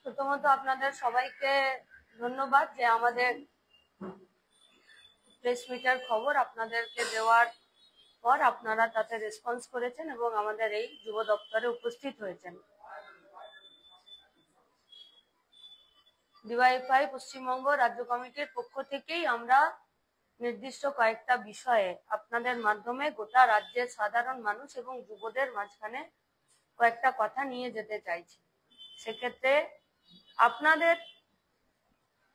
প্রথমত আপনাদের সবাইকে ধন্যবাদ যে আমাদের প্রেস মিটার খবর আপনাদেরকে দেওয়ার পর আপনারা তাতে রেসপন্স করেছেন এবং আমাদের এই যুব দপ্তরে উপস্থিত হয়েছেন। ডিওয়াইএফআই পশ্চিমবঙ্গ রাজ্য কমিটির পক্ষ থেকেই আমরা নির্দিষ্ট কয়েকটা বিষয়ে আপনাদের মাধ্যমে গোটা রাজ্যের সাধারণ মানুষ এবং যুবদের মাঝখানে কয়েকটা কথা নিয়ে যেতে চাইছি। সেক্ষেত্রে আপনাদের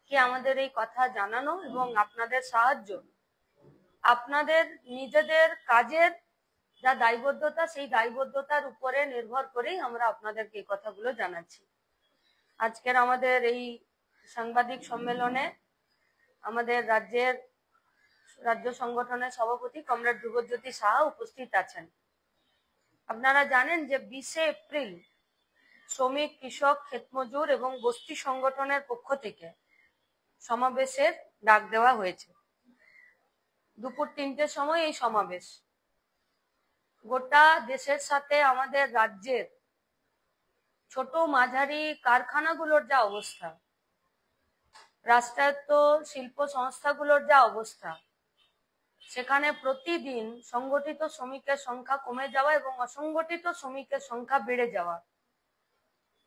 কি আমাদের এই কথা জানানো এবং আপনাদের সাহায্য আপনাদের নিজেদের কাজের যা দায়বদ্ধতা সেই দায়বদ্ধতার উপরে নির্ভর করেই আমরা আপনাদেরকে এই কথাগুলো জানাচ্ছি। আজকের আমাদের এই সাংবাদিক সম্মেলনে আমাদের রাজ্য সংগঠনের সভাপতি কমরেড ধ্রুবজ্যোতি সাহা উপস্থিত আছেন। আপনারা জানেন যে 20 এপ্রিল শ্রমিক, কৃষক, ক্ষেতমজুর এবং বস্তি সংগঠনের পক্ষ থেকে সমাবেশের ডাক দেওয়া হয়েছে। দুপুর 3টের সময় এই সমাবেশ। গোটা দেশের সাথে আমাদের রাজ্যের ছোট মাঝারি কারখানাগুলোর যা অবস্থা, রাষ্ট্রায়ত্ত শিল্প সংস্থাগুলোর যা অবস্থা, সেখানে প্রতিদিন সংগঠিত শ্রমিকের সংখ্যা কমে যাওয়া এবং অসংগঠিত শ্রমিকের সংখ্যা বেড়ে যাওয়া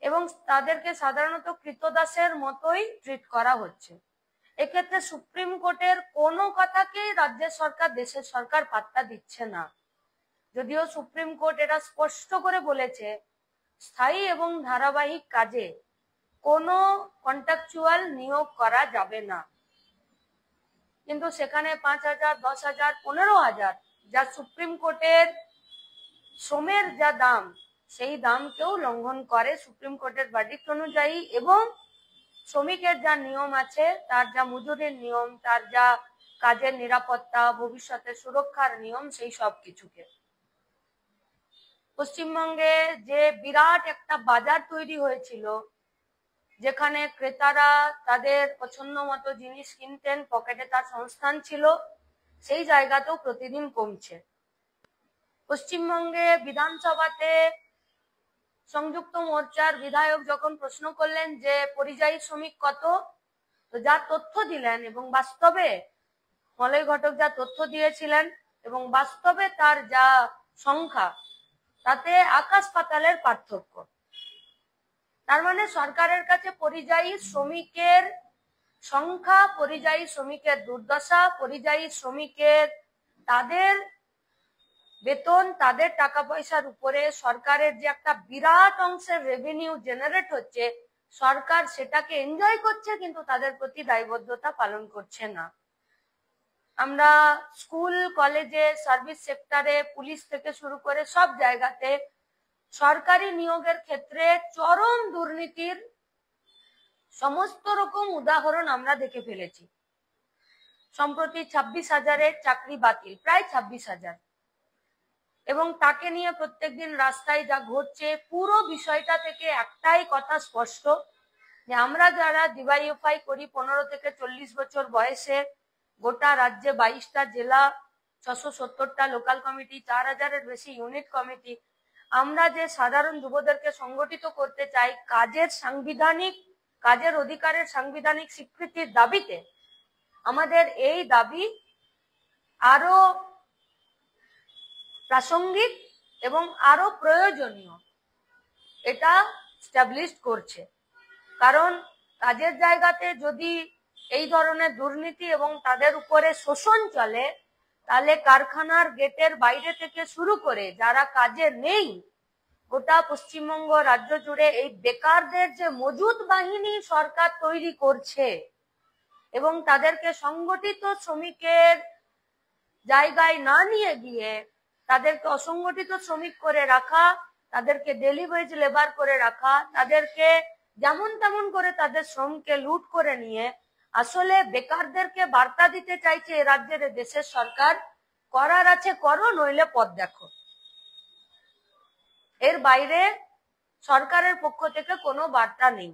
এবং তাদেরকে সাধারণত কৃতদাসের মতোই ট্রিট করা হচ্ছে। এক্ষেত্রে সুপ্রিম কোর্টের কোনো কথাকেই রাজ্যের সরকার, দেশের সরকার পাত্তা দিচ্ছে না। যদিও সুপ্রিম কোর্ট এটা স্পষ্ট করে বলেছে স্থায়ী এবং ধারাবাহিক কাজে কোনো কন্ট্রাকচুয়াল নিয়োগ করা যাবে না, কিন্তু সেখানে 5,000, 10,000, 15,000 যা সুপ্রিম কোর্টের শ্রমের যা দাম, সেই দামকেও লঙ্ঘন করে সুপ্রিম কোর্টের ভার্ডিক্ট অনুযায়ী। এবং শ্রমিকের যা নিয়ম আছে, তার যা মজুরির নিয়ম, তার যা কাজের নিরাপত্তা, ভবিষ্যতে সুরক্ষার নিয়ম, সেই সব কিছুকে পশ্চিমবঙ্গে যে বিরাট একটা বাজার তৈরি হয়েছিল, যেখানে ক্রেতারা তাদের পছন্দ মতো জিনিস কিনতেন, পকেটে তার সংস্থান ছিল, সেই জায়গাতেও প্রতিদিন কমছে। পশ্চিমবঙ্গে বিধানসভাতে সংযুক্ত মোর্চার বিধায়ক যখন প্রশ্ন করলেন যে পরিযায়ী শ্রমিক কত, তো যা তথ্য দিলেন এবং বাস্তবে মলয় ঘটক যা তথ্য দিয়েছিলেন এবং বাস্তবে তার যা সংখ্যা, তাতে আকাশ পাতালের পার্থক্য। তার মানে সরকারের কাছে পরিযায়ী শ্রমিকের সংখ্যা, পরিযায়ী শ্রমিকের দুর্দশা, পরিযায়ী শ্রমিকের তাদের বেতন, তাদের টাকা পয়সার উপরে সরকারের যে একটা বিরাট অংশের রেভিনিউ জেনারেট হচ্ছে, সরকার সেটাকে এনজয় করছে কিন্তু তাদের প্রতি দায়বদ্ধতা পালন করছে না। আমরা স্কুল, কলেজে, সার্ভিস সেক্টরে, পুলিশ থেকে শুরু করে সব জায়গাতে সরকারি নিয়োগের ক্ষেত্রে চরম দুর্নীতির সমস্ত রকম উদাহরণ আমরা দেখে ফেলেছি। সম্প্রতি 26,000-এর চাকরি বাতিল, প্রায় 26,000, এবং তাকে নিয়ে প্রত্যেকদিন রাস্তায় যা ঘটছে, পুরো বিষয়টা থেকে একটাই কথা স্পষ্ট যে আমরা যারা ডিওয়াইএফআই করি 15 থেকে 40 বছর বয়সে, গোটা রাজ্যে 22টা জেলা, 670টা লোকাল কমিটি, 4,000-এর বেশি ইউনিট কমিটি, আমরা যে সাধারণ যুবদেরকে সংগঠিত করতে চাই কাজের অধিকারের সাংবিধানিক স্বীকৃতির দাবিতে, আমাদের এই দাবি আরো প্রাসঙ্গিক এবং আরো প্রয়োজনীয়, এটা স্টাবলিশ করছে। কারণ কাজের জায়গাতে যদি এই ধরনের দুর্নীতি এবং তাদের উপরে শোষণ চলে, তাহলে কারখানার গেটের বাইরে থেকে শুরু করে যারা কাজে নেই, গোটা পশ্চিমবঙ্গ রাজ্য জুড়ে এই বেকারদের যে মজুদ বাহিনী সরকার তৈরি করছে এবং তাদেরকে সংগঠিত শ্রমিকের জায়গায় না নিয়ে গিয়ে তাদেরকে অসংগঠিত শ্রমিক করে রাখা, তাদেরকে ডেলি ওয়েজ লেবার করে রাখা, তাদেরকে যেমন তেমন করে তাদের শ্রমকে লুট করে নিয়ে আসলে বেকারদেরকে বার্তা দিতে চাইছে এ রাজ্যের, দেশের সরকার, করার আছে করো, নইলে পথ দেখো। এর বাইরে সরকারের পক্ষ থেকে কোনো বার্তা নেই।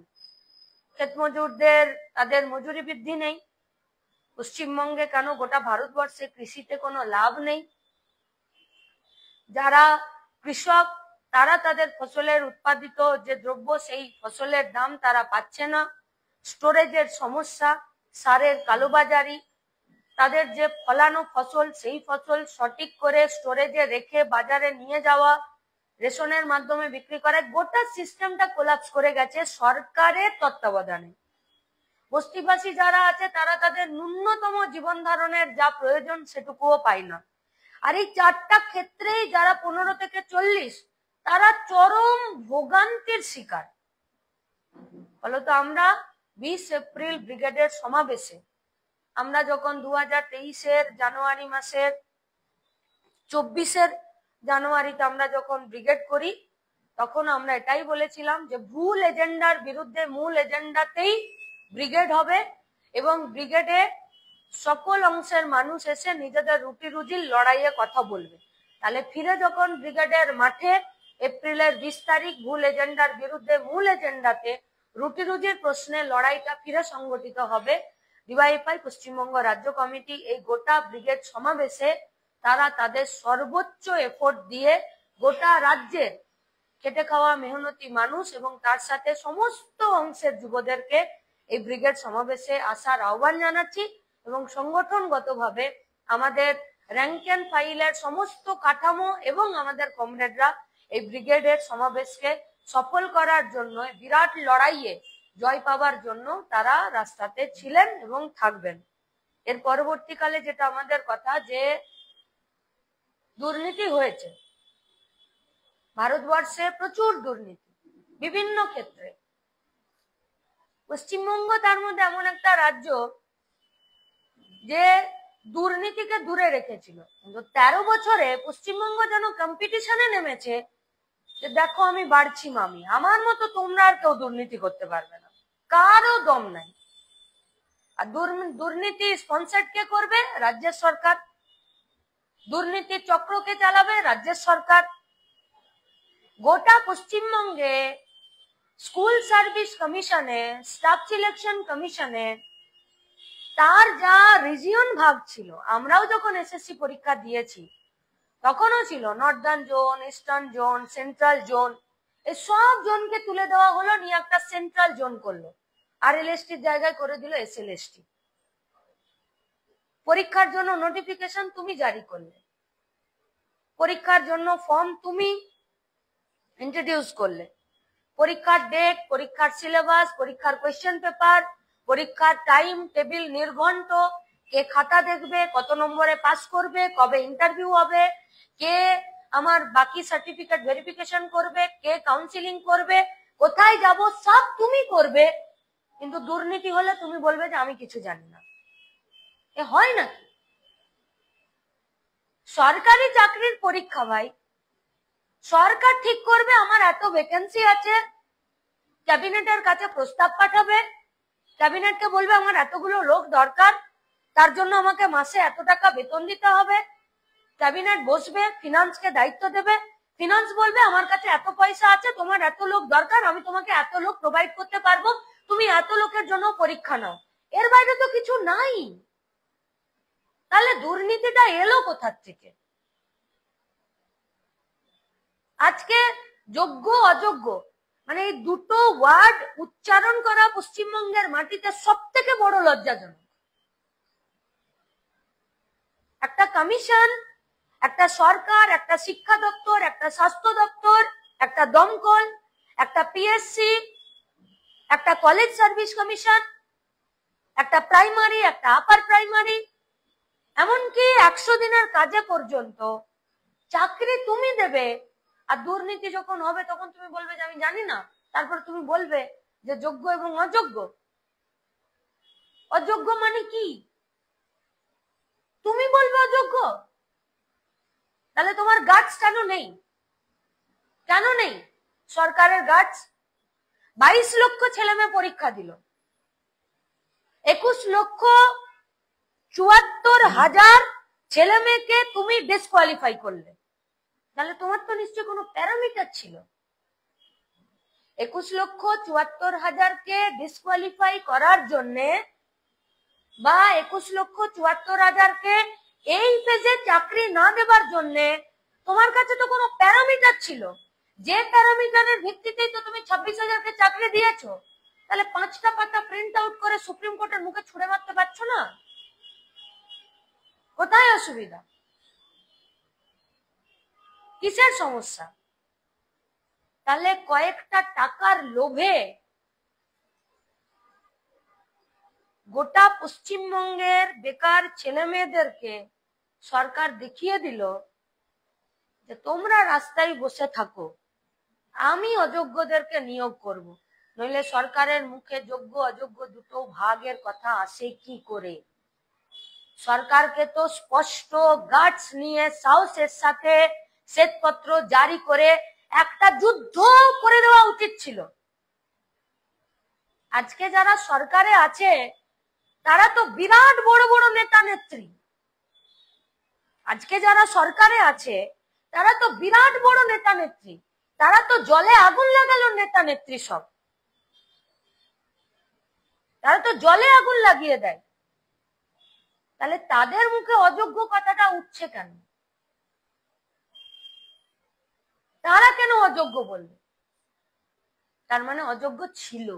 ক্ষেতমজুরদের তাদের মজুরি বৃদ্ধি নেই। পশ্চিমবঙ্গে কেন গোটা ভারতবর্ষে কৃষিতে কোনো লাভ নেই। যারা কৃষক তারা তাদের ফসলের উৎপাদিত যে দ্রব্য সেই ফসলের দাম তারা পাচ্ছে না, স্টোরেজের সমস্যা, সারের কালোবাজারি, তাদের যে ফলানো ফসল সেই ফসল সঠিক করে স্টোরেজে রেখে বাজারে নিয়ে যাওয়া, রেশনের মাধ্যমে বিক্রি করা, গোটা সিস্টেমটা কোলাপস করে গেছে সরকারের তত্ত্বাবধানে। বস্তিবাসী যারা আছে তারা তাদের ন্যূনতম জীবন ধারণের যা প্রয়োজন সেটুকুও পায় না। আর এই চারটা ক্ষেত্রেই যারা 15 থেকে 40 তারা চরম ভোগান্তির শিকার। ফলত আমরা 20 এপ্রিল ব্রিগেডের সমাবেশে আমরা যখন 2023-এর জানুয়ারি মাসের 24 জানুয়ারিতে আমরা যখন ব্রিগেড করি তখন আমরা এটাই বলেছিলাম যে ভুল এজেন্ডার বিরুদ্ধে মূল এজেন্ডাতেই ব্রিগেড হবে এবং ব্রিগেডে সকল অংশের মানুষ এসে নিজেদের রুটি রুজির লড়াইয়ে কথা বলবে। তাহলে ফিরে যখন ব্রিগেডের মাঠে এপ্রিলের 20 তারিখ ভুল এজেন্ডার বিরুদ্ধে মূল এজেন্ডাতে রুটি রুজির প্রশ্নে লড়াইটা ফিরে সংগঠিত হবে। ডিওয়াইএফআই পশ্চিমবঙ্গ রাজ্য কমিটি এই গোটা ব্রিগেড সমাবেশে তারা তাদের সর্বোচ্চ এফোর্ট দিয়ে গোটা রাজ্যের খেটে খাওয়া মেহনতি মানুষ এবং তার সাথে সমস্ত অংশের যুবদেরকে এই ব্রিগেড সমাবেশে আসার আহ্বান জানাচ্ছি এবং সংগঠনগতভাবে আমাদের র্যাঙ্ক এন্ড ফাইলের সমস্ত কাঠামো এবং আমাদের কমরেডরা এই ব্রিগেডের সমাবেশকে সফল করার জন্য বিরাট লড়াইয়ে জয় পাওয়ার জন্য তারা রাস্তাতে ছিলেন এবং থাকবেন। এর পরবর্তীকালে যেটা আমাদের কথা যে দুর্নীতি হয়েছে ভারতবর্ষে, প্রচুর দুর্নীতি বিভিন্ন ক্ষেত্রে। পশ্চিমবঙ্গ তার মধ্যে এমন একটা রাজ্য যে দুর্নীতিকে দূরে রেখেছিল, কিন্তু 13 বছরে পশ্চিমবঙ্গ যেন কম্পিটিশনে নেমেছে যে দেখো আমি বাড়ছি মামি, আমার মতো তোমরা আর কেউ দুর্নীতি করতে পারবে না, কারো দম নাই। আর দুর্নীতি স্পন্সর কে করবে? রাজ্যের সরকার। দুর্নীতি চক্রকে চালাবে রাজ্যের সরকার। গোটা পশ্চিমবঙ্গে স্কুল সার্ভিস কমিশনে, স্টাফ সিলেকশন কমিশনে তার যা রিজিয়ন ভাগ ছিল, আমরাও যখন এসএসসি পরীক্ষা দিয়েছি তখনও ছিল Northern zone, eastern zone, central zone, এই সব জোনকে তুলে দেওয়া হলো, নিয়ে একটা সেন্ট্রাল জোন করলো, আর এলএসটির জায়গায় করে দিল এসএলএসটি। পরীক্ষার জন্য নোটিফিকেশন তুমি জারি করলে, পরীক্ষার জন্য ফর্ম তুমি ইন্ট্রোডিউস করলে, পরীক্ষার ডেট, পরীক্ষার সিলেবাস, পরীক্ষার কোয়েশ্চেন পেপার, পরীক্ষার টাইম টেবিল নির্ঘণ্ট, কে খাতা দেখবে, কত নম্বরে পাস করবে, কবে ইন্টারভিউ হবে, কে আমার বাকি সার্টিফিকেট ভেরিফিকেশন করবে, কে কাউন্সিলিং করবে, কোথায় যাব, সব তুমি করবে। কিন্তু দুর্নীতি হলে তুমি বলবে যে আমি কিছু জানি না। এ হয় নাকি? সরকারি চাকরির পরীক্ষা ভাই, সরকার ঠিক করবে আমার এত ভ্যাকেন্সি আছে, ক্যাবিনেটের কাছে প্রস্তাব পাঠাবে, ক্যাবিনেটকে বলবে আমার এতগুলো লোক দরকার, তার জন্য আমাকে মাসে এত টাকা বেতন দিতে হবে। ক্যাবিনেট বসবে, ফিনান্সকে দায়িত্ব দেবে, ফিনান্স বলবে আমার কাছে এত পয়সা আছে, তোমার এত লোক দরকার, আমি তোমাকে এত লোক প্রোভাইড করতে পারবো, তুমি এত লোকের জন্য পরীক্ষা নাও। এর বাইরে তো কিছু নাই। তাহলে দুর্নীতিটা এলো কোথার থেকে? আজকে যোগ্য অযোগ্য মানে এই দুটো ওয়ার্ড উচ্চারণ করা পশ্চিমবঙ্গের মাটিতে সব থেকে বড় লজ্জাজনক। একটা কমিশন, একটা সরকার, একটা শিক্ষা দপ্তর, একটা স্বাস্থ্য দপ্তর, একটা দমকল, একটা পিএসসি, একটা কলেজ সার্ভিস কমিশন, একটা প্রাইমারি, একটা আপার প্রাইমারি, এমনকি 100 দিনের কাজে পর্যন্ত চাকরি তুমি দেবে। আর দুর্নীতি যখন হবে তখন তুমি বলবে যে আমি জানি না, তারপর তুমি বলবে যে যোগ্য এবং অযোগ্য। অযোগ্য মানে কি? তুমি বলবে অযোগ্য? তাহলে তোমার গার্ডস কেন নেই? কেন নেই সরকারের গার্ডস? 22 লক্ষ ছেলে মেয়ে পরীক্ষা দিল, 21,74,000 ছেলে মেয়েকে তুমি ডিসকোয়ালিফাই করলে। তাহলে তোমার তো নিশ্চয় কোনো প্যারামিটার ছিল। 21,74,000 ডিসকোয়ালিফাই করার জন্য বা 21,74,000 এই ফেজে চাকরি না দেবার জন্য তোমার কাছে তো কোনো প্যারামিটার ছিল যে প্যারামিটারের ভিত্তিতেই তো তুমি 26,000-কে চাকরি দিয়েছো, তাহলে 5টা পাতা প্রিন্ট আউট করে সুপ্রিম কোর্টের মুখে ছুড়ে মারতে পারছো না? কোথায় অসুবিধা? কিসের সমস্যা? তাহলে কয়েকটা টাকার লোভে গোটা পশ্চিমবঙ্গের বেকার ছেলে মেয়েদেরকে সরকার দেখিয়ে দিল যে তোমরা রাস্তায় বসে থাকো, আমি অযোগ্যদেরকে নিয়োগ করব। নইলে সরকারের মুখে যোগ্য অযোগ্য দুটো ভাগের কথা আসে কি করে? সরকারকে তো স্পষ্ট গাটস নিয়ে সাহসের সাথে শ্বেতপত্র জারি করে একটা যুদ্ধ করে দেওয়া উচিত ছিল। আজকে যারা সরকারে আছে তারা তো বিরাট বড় বড় নেতা নেত্রী। আজকে যারা সরকারে আছে তারা তো বিরাট বড় নেতা নেত্রী, তারা তো জলে আগুন লাগালো নেতা নেত্রী সব, তারা তো জলে আগুন লাগিয়ে দেয়। তাহলে তাদের মুখে অযোগ্য কথাটা উঠছে কেন? তারা কেন অযোগ্য বলবে? তার মানে অযোগ্য ছিল।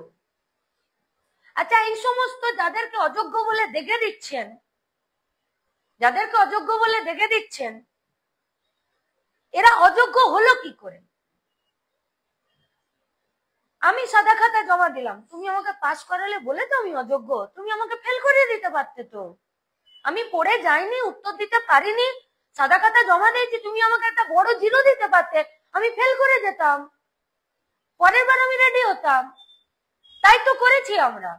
আচ্ছা, এই সমস্ত যাদেরকে অযোগ্য বলে দেখে দিচ্ছেন, যাদেরকে অযোগ্য বলে দেখে দিচ্ছেন, এরা অযোগ্য হলো কি করে? আমি সাদা খাতা জমা দিলাম, তুমি আমাকে পাস করালে বলে তো আমি অযোগ্য? তুমি আমাকে ফেল করিয়ে দিতে পারতে তো। আমি পড়ে যাইনি, উত্তর দিতে পারিনি, সাদা খাতা জমা দিয়েছি, তুমি আমাকে একটা বড় 0 দিতে পারতে, আমি ফেল করে যেতাম, পরের বার আমি রেডি হতাম। তাই তো করেছি আমরা।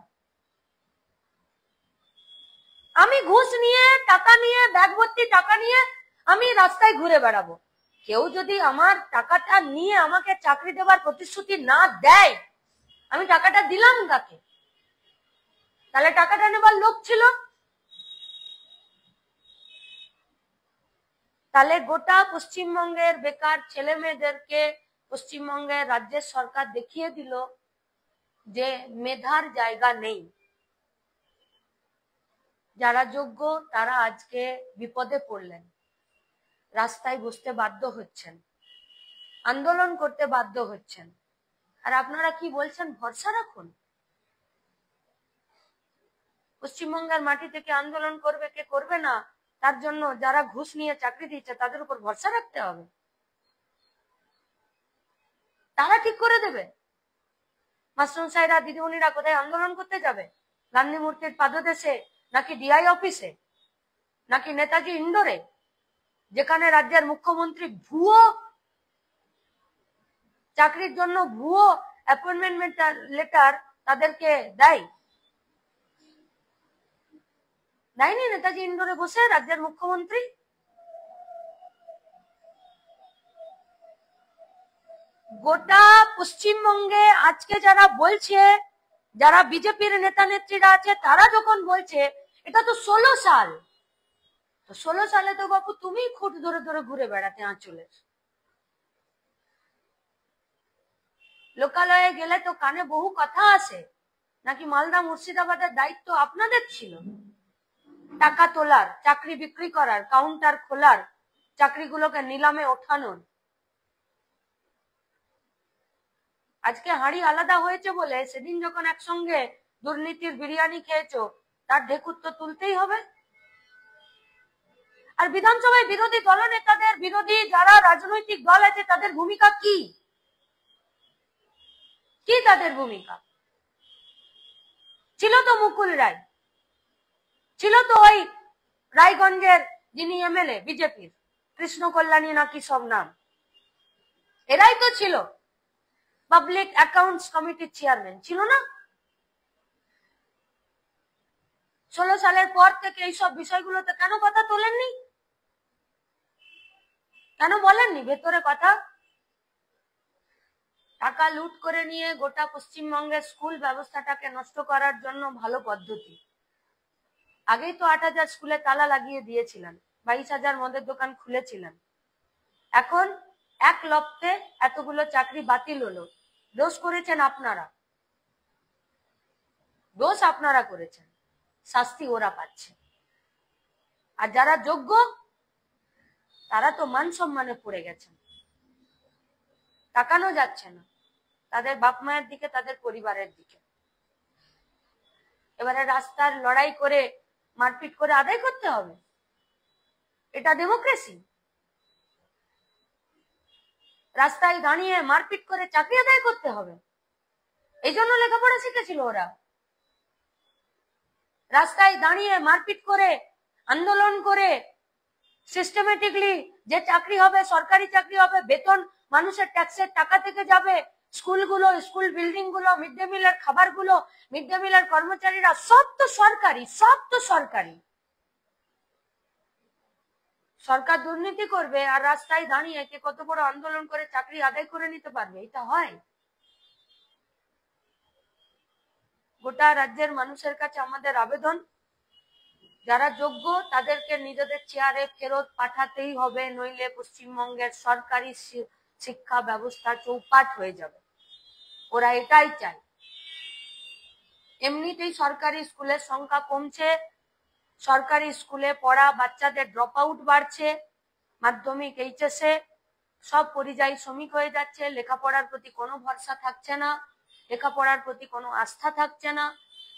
আমি ঘুষ নিয়ে, টাকা নিয়ে, ব্যাগ ভর্তি টাকা নিয়ে আমি রাস্তায় ঘুরে বেড়াবো। কেউ যদি আমার টাকাটা নিয়ে আমাকে চাকরি দেওয়ার প্রতিশ্রুতি না দেয়, আমি টাকাটা দিলাম কাকে? তাহলে টাকাটা নেবার লোক ছিল। তাহলে গোটা পশ্চিমবঙ্গের বেকার ছেলে মেয়েদেরকে পশ্চিমবঙ্গের রাজ্যের সরকার দেখিয়ে দিল যে মেধার জায়গা নেই। যারা যোগ্য তারা আজকে বিপদে পড়লেন, রাস্তায় বসতে বাধ্য হচ্ছেন, আন্দোলন করতে বাধ্য হচ্ছেন। আর আপনারা কি বলছেন? ভরসা রাখুন। পশ্চিমবঙ্গের মাটি থেকে আন্দোলন করবে কে করবে না, তার জন্য যারা ঘুষ নিয়ে চাকরি দিচ্ছে তাদের উপর ভরসা রাখতে হবে? তারা ঠিক করে দেবে? মাস্টারমশাইরা, দিদিমণিরা কোথায় আন্দোলন করতে যাবে? গান্ধী মূর্তির পাদদেশে, নাকি ডিআই অফিসে, নাকি নেতাজি ইন্ডোরে, যেখানে রাজ্যের মুখ্যমন্ত্রী ভুয়ো চাকরির জন্য ভুয়ো অ্যাপয়েন্টমেন্ট লেটার তাদেরকে দেয়নি? নেতাজি ইন্ডোরে বসে রাজ্যের মুখ্যমন্ত্রী। গোটা পশ্চিমবঙ্গে আজকে যারা বলছে, যারা বিজেপির নেতা নেত্রীরা আছে, তারা যখন বলছে এটা তো 16 সাল, তো 16 সালে তো বাবু তুমি খুঁট ধরে ধরে ঘুরে বেড়াতে আঁচলে। লোকালয়ে গেলে তো কানে বহু কথা আসে, নাকি মালদা মুর্শিদাবাদের দায়িত্ব আপনাদের ছিল? টাকা তোলার, চাকরি বিক্রি করার, কাউন্টার খোলার, চাকরিগুলোকে নিলামে ওঠানোর। আজকে হাঁড়ি আলাদা হয়েছে বলে সেদিন যখন একসঙ্গে দুর্নীতির বিরিয়ানি খেয়েছো, তার ঢেকুর তো তুলতেই হবে। আর বিধানসভায় বিরোধী দলনেতাদের, বিরোধী যারা রাজনৈতিক দল আছে, তাদের ভূমিকা কি? কি তাদের ভূমিকা ছিল? তো মুকুল রায় ছিল, তো ওই রায়গঞ্জের যিনি এমএলএ বিজেপির, কৃষ্ণ কল্যাণী নাকি সব নাম, এরাই তো ছিল। পাবলিক অ্যাকাউন্টস কমিটির চেয়ারম্যান ছিল না? 16 সালের পর থেকে এইসব বিষয়গুলোতে কেন কথা তোলেননি? কেন বলেননি ভেতরে কথা? টাকা লুট করে নিয়ে গোটা পশ্চিমবঙ্গের স্কুল ব্যবস্থাটাকে নষ্ট করার জন্য ভালো পদ্ধতি। আগেই তো 8,000 স্কুলে তালা লাগিয়ে দিয়েছিলেন, 22,000 মদের দোকান খুলেছিলেন। এখন এক লপ্তে এতগুলো চাকরি বাতিল হলো। দোষ করেছেন আপনারা, দোষ আপনারা করেছেন, শাস্তি ওরা পাচ্ছে। আর যারা যোগ্য তারা তো মান সম্মানে পড়ে গেছেন। তাকানো যাচ্ছে না তাদের বাপ মায়ের দিকে, তাদের পরিবারের দিকে। এবারে রাস্তার লড়াই করে মারপিট করে আদায় করতে হবে? এটা ডেমোক্রেসি? রাস্তায় দাঁড়িয়ে মারপিট করে চাকরি আদায় করতে হবে? এই জন্য লেখাপড়া শিখেছিল ওরা? রাস্তায় দাঁড়িয়ে মারপিট করে আন্দোলন করে সিস্টেমেটিকলি যে চাকরি হবে, সরকারি চাকরি হবে, বেতন মানুষের ট্যাক্সের টাকা থেকে যাবে, স্কুলগুলো, স্কুল বিল্ডিং গুলো, মিড ডে মিলের খাবারগুলো, মিড ডে মিলের কর্মচারীরা, সব তো সরকারি, সব তো সরকারি। সরকার দুর্নীতি করবে আর রাস্তায় দাঁড়িয়ে কে কত বড় আন্দোলন করে চাকরি আদায় করে নিতে পারবে? এটা হয়? গোটা রাজ্যের মানুষের কাছে আমাদের আবেদন, যারা যোগ্য তাদেরকে নিজেদের চেয়ারে ফেরত পাঠাতেই হবে, নইলে পশ্চিমবঙ্গের সরকারি শিক্ষা ব্যবস্থা চৌপাট হয়ে যাবে। ওরা এটাই চায়। এমনিতেই সরকারি স্কুলের সংখ্যা কমছে, সরকারি স্কুলে পড়া বাচ্চাদের ড্রপ আউট বাড়ছে, মাধ্যমিক এইচএসে সব পরিযায়ী শ্রমিক হয়ে যাচ্ছে, লেখাপড়ার প্রতি কোনো ভরসা থাকছে না, লেখাপড়ার প্রতি কোনো আস্থা থাকছে না।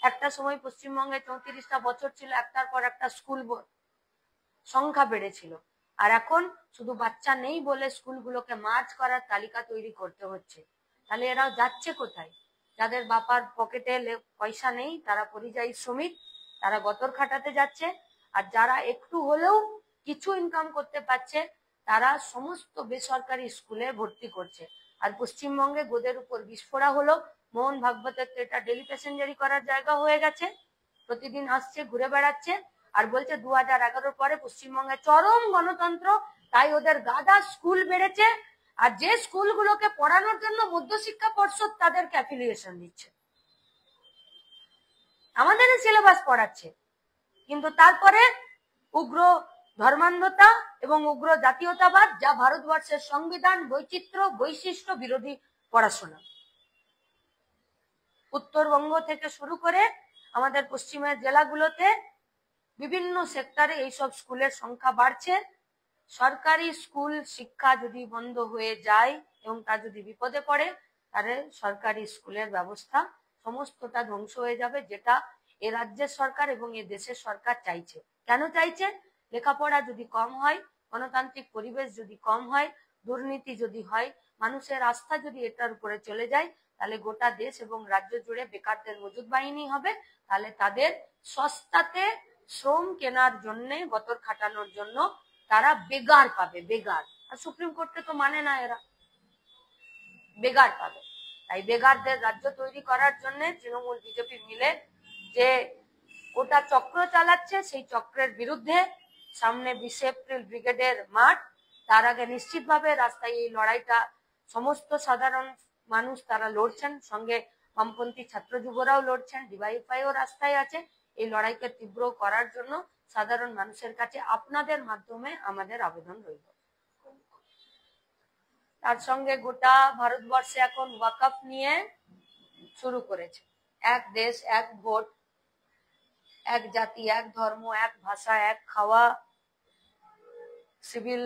একটা সময় পশ্চিমবঙ্গে 34টা বছর ছিল, একটার পর একটা স্কুল সংখ্যা বেড়েছিল, আর এখন শুধু বাচ্চা নেই বলে স্কুলগুলোকে মার্চ করার তালিকা তৈরি করতে হচ্ছে। তাহলে এরা যাচ্ছে কোথায়? যাদের বাপার পকেটে পয়সা নেই তারা পরিযায়ী শ্রমিক, তারা গতর খাটাতে যাচ্ছে, আর যারা একটু হলেও কিছু ইনকাম করতে পারছে তারা সমস্ত বেসরকারি স্কুলে ভর্তি করছে। আর পশ্চিমবঙ্গে গোদের উপর বিস্ফোরা হলো। মোহন ভাগবতের তো এটা ডেলি প্যাসেঞ্জারি করার জায়গা হয়ে গেছে, প্রতিদিন আসছে, ঘুরে বেড়াচ্ছে, আর বলছে 2011 পরে পশ্চিমবঙ্গে চরম গণতন্ত্র, তাই ওদের গাদা স্কুল বেড়েছে, আর যে স্কুলগুলোকে পড়ানোর জন্য মধ্যশিক্ষা পর্ষদ তাদেরকে অ্যাফিলিয়েশন দিচ্ছে, আমাদের সিলেবাস পড়াচ্ছে, কিন্তু তারপরে উগ্র ধর্মান্ধতা এবং উগ্র জাতীয়তাবাদ, যা ভারতবর্ষের সংবিধান, বৈচিত্র্য, বৈশিষ্ট্য বিরোধী পড়াশোনা। উত্তরবঙ্গ থেকে শুরু করে আমাদের পশ্চিমের জেলাগুলোতে বিভিন্ন সেক্টরে এইসব স্কুলের সংখ্যা বাড়ছে। সরকারি স্কুল শিক্ষা যদি বন্ধ হয়ে যায় এবং তা যদি বিপদে পড়ে, তাহলে সরকারি স্কুলের ব্যবস্থা সমস্তটা ধ্বংস হয়ে যাবে, যেটা এ রাজ্যের সরকার এবং এ দেশের সরকার চাইছে। কেন চাইছে? লেখাপড়া যদি কম হয়, গণতান্ত্রিক পরিবেশ যদি কম হয়, দুর্নীতি যদি হয়, মানুষের আস্থা যদি এটার উপরে চলে যায়, তাহলে গোটা দেশ এবং রাজ্য জুড়ে বেকারদের মজুদ বাহিনী হবে। তাহলে তাদের সস্তাতে শ্রম কেনার জন্য, গতর খাটানোর জন্য তারা বেগার পাবে, বেগার। আর সুপ্রিম কোর্টে তো মানে না এরা, বেগার পাবে। তাই বেগারদের রাজ্য তৈরি করার জন্য তৃণমূল বিজেপি মিলে যে গোটা চক্র চালাচ্ছে, সেই চক্রের বিরুদ্ধে সামনে 20 এপ্রিল ব্রিগেডের মাঠ। তার আগে নিশ্চিতভাবে রাস্তায় এই লড়াইটা সমস্ত সাধারণ মানুষ তারা লড়ছেন, সঙ্গে বামপন্থী ছাত্র যুবরাও লড়ছেন, ডিওয়াইএফআইও রাস্তায় আছে। এই লড়াইকে তীব্র করার জন্য সাধারণ মানুষের কাছে আপনাদের মাধ্যমে আমাদের আবেদন রইল। তার সঙ্গে গোটা ভারতবর্ষে এখন ওয়াকফ নিয়ে শুরু করেছে, এক দেশ এক ভোট, এক জাতি এক ধর্ম, এক ভাষা এক খাওয়া। সিভিল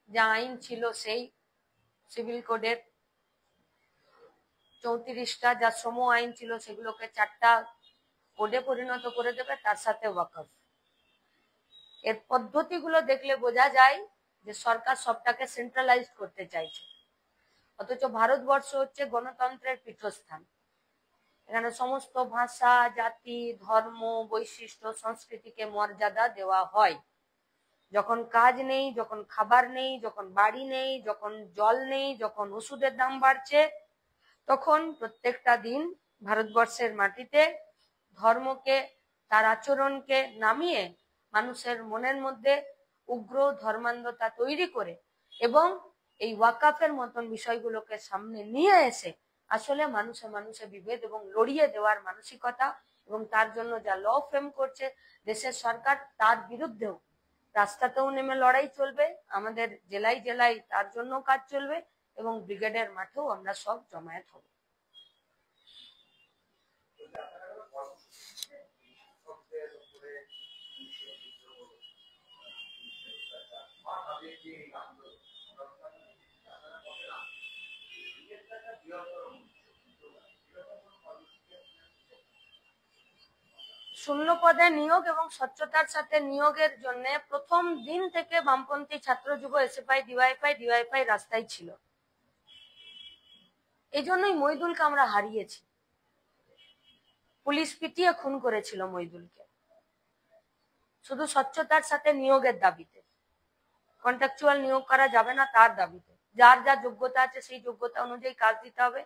যা আইন ছিল, সেই সিভিল কোডের 34টা যা শ্রম আইন ছিল সেগুলোকে 4টা কোডে পরিণত করে দেবে, তার সাথে ওয়াকফ। এর পদ্ধতিগুলো দেখলে বোঝা যায় যে সরকার সবটাকে সেন্ট্রালাইজ করতে চাইছে, অথচ ভারতবর্ষ হচ্ছে গণতন্ত্রের পীঠস্থান। এখানে সমস্ত ভাষা, জাতি, ধর্ম, বৈশিষ্ট্য, সংস্কৃতিকে মর্যাদা দেওয়া হয়। যখন কাজ নেই, যখন খাবার নেই, যখন বাড়ি নেই, যখন জল নেই, যখন ওষুধের দাম বাড়ছে, তখন প্রত্যেকটা দিন ভারতবর্ষের মাটিতে ধর্মকে, তার আচরণকে নামিয়ে মানুষের মনের মধ্যে উগ্র ধর্মান্ধতা তৈরি করে এবং এই ওয়াকফের মতন বিষয়গুলোকে সামনে নিয়ে এসে আসলে মানুষে মানুষে বিভেদ এবং লড়িয়ে দেওয়ার মানসিকতা, এবং তার জন্য যা ল ফ্রেম করছে দেশের সরকার, তার বিরুদ্ধেও রাস্তাতেও নেমে লড়াই চলবে, আমাদের জেলায় জেলায় তার জন্য কাজ চলবে, এবং ব্রিগেডের মাঠেও আমরা সব জমায়েত হব। শূন্য পদে নিয়োগ এবং স্বচ্ছতার সাথে নিয়োগের জন্য প্রথম দিন থেকে বামপন্থী ছাত্র যুব এসএফআই ডিওয়াইফাই রাস্তায় ছিল। এই জন্যই মইদুলকে আমরা হারিয়েছি। পুলিশ পিটিয়ে খুন করেছিল মইদুলকে শুধু স্বচ্ছতার সাথে নিয়োগের দাবিতে। কন্ট্রাকচুয়াল নিয়োগ করা যাবে না তার দাবিতে। যার যা যোগ্যতা আছে সেই যোগ্যতা অনুযায়ী কাজ দিতে হবে।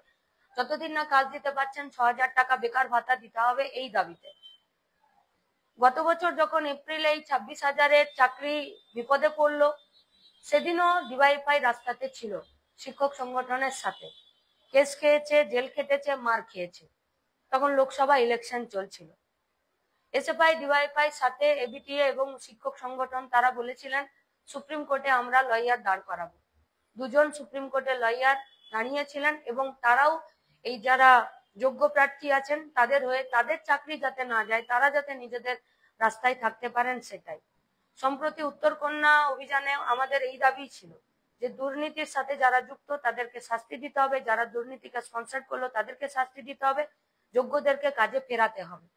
যতদিন না কাজ দিতে পারছেন ৬০০০ টাকা বেকার ভাতা দিতে হবে এই দাবিতে। গত বছর যখন এপ্রিলে এই ২৬,০০০-এর চাকরি বিপদে পড়লো, সেদিনও ডিওয়াইফাই রাস্তাতে ছিল শিক্ষক সংগঠনের সাথে। কেস খেয়েছে, জেল খেটেছে, মার খেয়েছে। তখন লোকসভা ইলেকশন চলছিল। এসএফআই ডিওয়াইফাই সাথে এবিটিএ এবং শিক্ষক সংগঠন তারা বলেছিলেন সুপ্রিম কোর্টে আমরা লয়ার দাঁড় করাবো। দুজন সুপ্রিম কোর্টে লয়ার দাঁড়িয়েছিলেন এবং তারাও এই যারা যোগ্য প্রার্থী আছেন তাদের হয়ে তাদের চাকরি যাতে না যায়, তারা যাতে নিজেদের রাস্তায় থাকতে পারেন সেটাই। সম্প্রতি উত্তরকন্যা অভিযানে আমাদের এই দাবি ছিল যে দুর্নীতির সাথে যারা যুক্ত তাদেরকে শাস্তি দিতে হবে, যারা দুর্নীতিকে স্পন্সর করলো তাদেরকে শাস্তি দিতে হবে, যোগ্যদেরকে কাজে ফেরাতে হবে।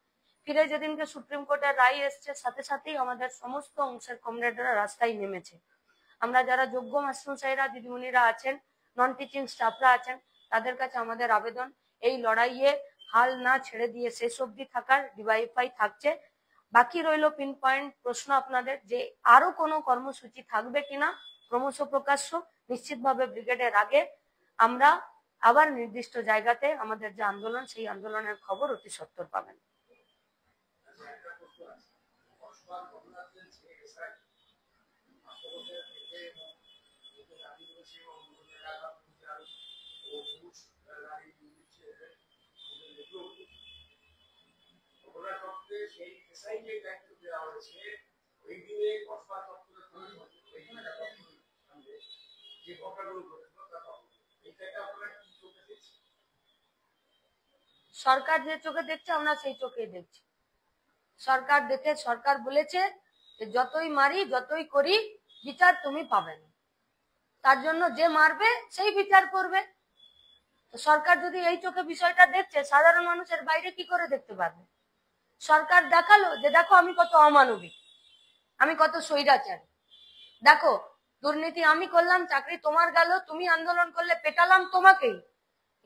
ফিরে যেদিনকে সুপ্রিম কোর্টের রায় এসছে সাথে সাথেই আমাদের সমস্ত অংশের কমরেডরা রাস্তায় নেমেছে। আমরা যারা যোগ্য মাস্টারমশাইরা দিদিমণিরা আছেন, নন টিচিং স্টাফরা আছেন, তাদের কাছে আমাদের আবেদন এই লড়াইয়ে হাল না ছেড়ে দিয়ে শেষ অবধি থাকার। ডিওয়াইফাই থাকছে। বাকি রইল পিন পয়েন্ট প্রশ্ন আপনাদের যে আরো কোনো কর্মসূচি থাকবে কিনা ক্রমশ প্রকাশ্য। নিশ্চিতভাবে ব্রিগেডের আগে আমরা আবার নির্দিষ্ট জায়গাতে আমাদের যে আন্দোলন সেই আন্দোলনের খবর অতি সত্বর পাবেন। সরকার যে চোখে দেখছে আমরা সেই চোখে দেখছি। সরকার দেখে সরকার বলেছে যে যতই মারি যতই করি বিচার তুমি পাবে না, তার জন্য যে মারবে সেই বিচার করবে। তো সরকার যদি এই চোখে বিষয়টা দেখছে, সাধারণ মানুষের বাইরে কি করে দেখতে পারবে? সরকার দেখালো যে দেখো আমি কত অমানবিক, আমি কত স্বৈরাচারী, দেখো দুর্নীতি আমি করলাম, চাকরি তোমার গেল, তুমি আন্দোলন করলে পেটালাম তোমাকেই,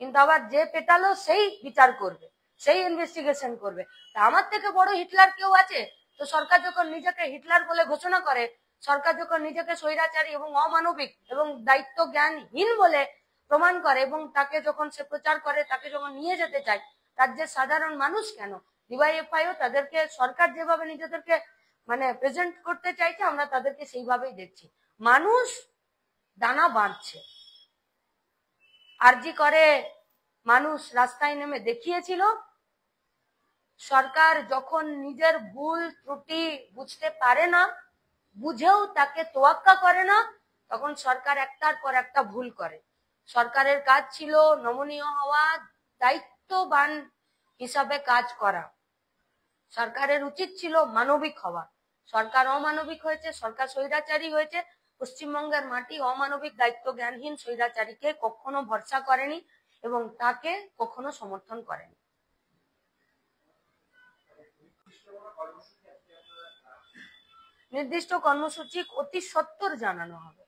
কিন্তু আবার যে পেটালো সেই বিচার করবে, সেই ইনভেস্টিগেশন করবে। তা আমার থেকে বড় হিটলার কেউ আছে? তো সরকার যখন নিজেকে হিটলার বলে ঘোষণা করে, সরকার যখন নিজেকে স্বৈরাচারী এবং অমানবিক এবং দায়িত্ব জ্ঞানহীন বলে প্রমাণ করে এবং তাকে যখন সে প্রচার করে, তাকে যখন নিয়ে যেতে চায়, রাজ্যের সাধারণ মানুষ কেন ডিওয়াইএফআইও তাদেরকে সরকার যেভাবে নিজেদেরকে মানে প্রেজেন্ট করতে চাইছে আমরা তাদেরকে সেইভাবেই দেখছি। মানুষ দানা বাঁধছে। আরজি করে মানুষ রাস্তায় নেমে দেখিয়েছিল। সরকার যখন নিজের ভুল ত্রুটি বুঝতে পারে না, বুঝেও তাকে তোয়াক্কা করে না, তখন সরকার একটার পর একটা ভুল করে। সরকারের কাজ ছিল নমনীয় হওয়া, দায়িত্ববান হিসাবে কাজ করা। সরকারের উচিত ছিল মানবিক হওয়া। সরকার অমানবিক হয়েছে, সরকার স্বৈরাচারী হয়েছে। পশ্চিমবঙ্গের মাটি অমানবিক দায়িত্ব জ্ঞানহীন স্বৈরাচারীকে কখনো ভরসা করেনি এবং তাকে কখনো সমর্থন করেনি। নির্দিষ্ট কর্মসূচি অতি সত্বর জানানো হবে।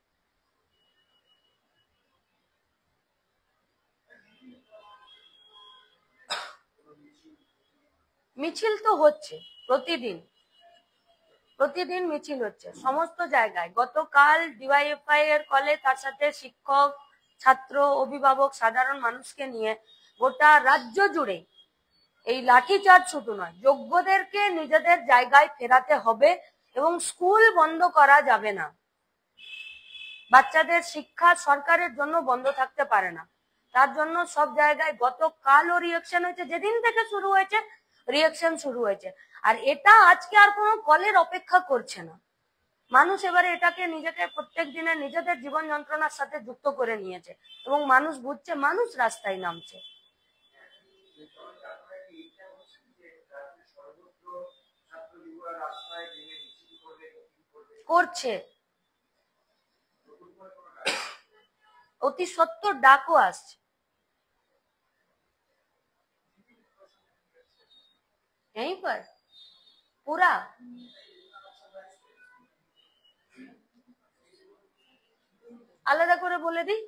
মিছিল তো হচ্ছে প্রতিদিন, প্রতিদিন মিছিল হচ্ছে সমস্ত জায়গায়। গতকাল ডিওয়াইএফআই এর কলে তার সাথে শিক্ষক, ছাত্র, অভিভাবক, সাধারণ মানুষকে নিয়ে গোটা রাজ্য জুড়ে এই লাঠিচার্জ শুধু নয়, যোগ্যদেরকে নিজেদের জায়গায় ফেরাতে হবে এবং স্কুল বন্ধ করা যাবে না। বাচ্চাদের শিক্ষা সরকারের জন্য বন্ধ থাকতে পারে না। তার জন্য সব জায়গায় গতকালও রিঅ্যাকশন হয়েছে, যেদিন থেকে শুরু হয়েছে রিঅ্যাকশন শুরু হয়েছে। আর এটা আজকে আর কোনো কলের অপেক্ষা করছে না। মানুষ এবারে এটাকে নিজেকে প্রত্যেক দিনে নিজেদের জীবন যন্ত্রণার সাথে যুক্ত করে নিয়েছে এবং মানুষ বুঝছে, মানুষ রাস্তায় নামছে। করছে অতি সত্বর ডাকও আসছে। यहीं पर পুরা আলাদা করে বলে দিই